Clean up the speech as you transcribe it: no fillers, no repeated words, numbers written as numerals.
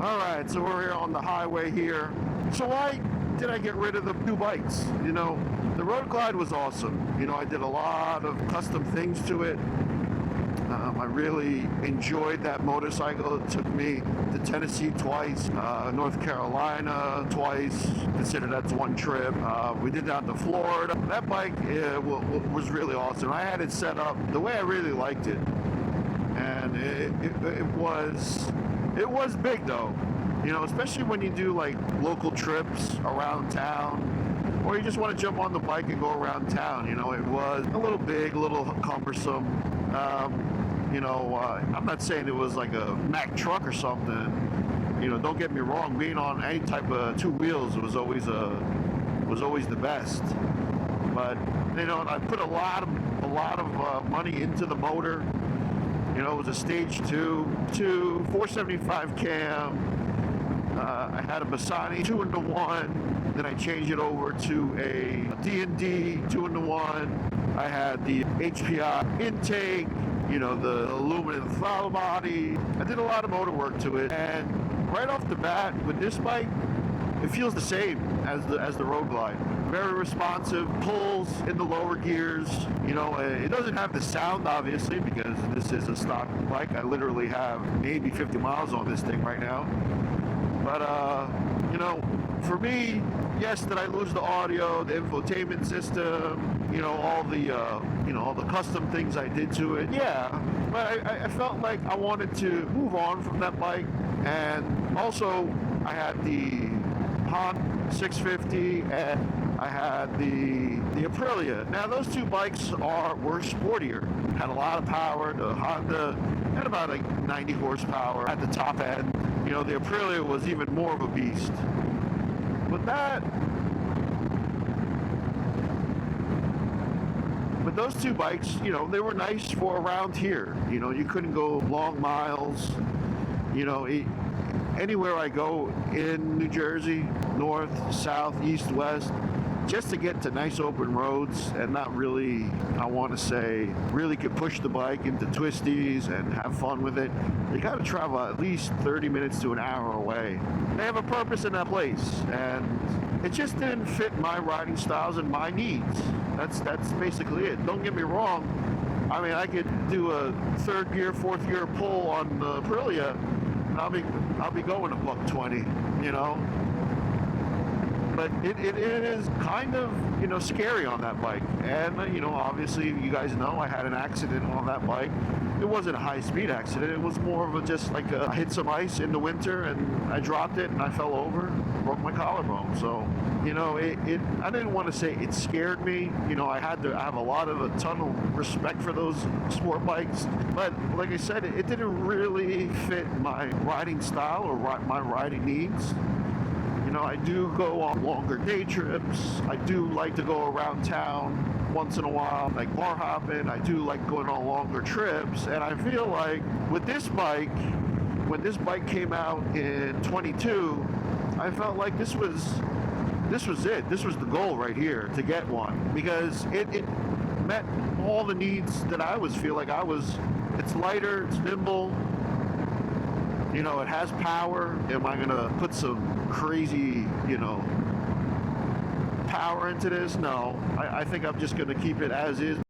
All right, so we're here on the highway here. So why did I get rid of the two bikes? The Road Glide was awesome. I did a lot of custom things to it. I really enjoyed that motorcycle. It took me to Tennessee twice, North Carolina twice. Consider that's one trip. We did down to Florida. That bike was really awesome. I had it set up the way I really liked it, and it was big though. Especially when you do like local trips around town, or you just want to jump on the bike and go around town. It was a little big, a little cumbersome. I'm not saying it was like a Mack truck or something. Don't get me wrong. Being on any type of two wheels was always the best. But I put a lot of money into the motor. It was a stage 2 475 cam. I had a Bassani 2-in-1. Then I changed it over to a D&D 2-in-1. I had the HPI intake. The aluminum throttle body. I did a lot of motor work to it, and right off the bat with this bike, it feels the same as the Road Glide. Very responsive, pulls in the lower gears. It doesn't have the sound obviously because this is a stock bike. I literally have maybe 50 miles on this thing right now. But for me, yes, did I lose the audio, the infotainment system, all the custom things I did to it? Yeah, but I felt like I wanted to move on from that bike. And also, I had the Honda 650 and I had the Aprilia. Now, those two bikes were sportier, had a lot of power. The Honda had about like 90 horsepower at the top end. The Aprilia was even more of a beast. But those two bikes, they were nice for around here. You couldn't go long miles. Anywhere I go in New Jersey, north, south, east, west, just to get to nice open roads and not really, I want to say, really could push the bike into twisties and have fun with it, you got to travel at least 30 minutes to an hour away. They have a purpose in that place, and it just didn't fit my riding styles and my needs. That's basically it. Don't get me wrong. I mean, I could do a third gear, fourth gear pull on the Aprilia, and I'll be going a $120, But it is kind of, scary on that bike. And, obviously, you guys know I had an accident on that bike. It wasn't a high-speed accident. It was more of just like I hit some ice in the winter, and I dropped it, and I fell over, broke my collarbone. So, I didn't want to say it scared me. I have a ton of respect for those sport bikes. But, like I said, it didn't really fit my riding style or my riding needs. I do go on longer day trips. I do like to go around town once in a while, like bar hopping. I do like going on longer trips. And I feel like with this bike, when this bike came out in 22, I felt like this was it. This was the goal right here, to get one, because it met all the needs that I feel like it's lighter, it's nimble. It has power. Am I going to put some crazy, power into this? No. I think I'm just going to keep it as is.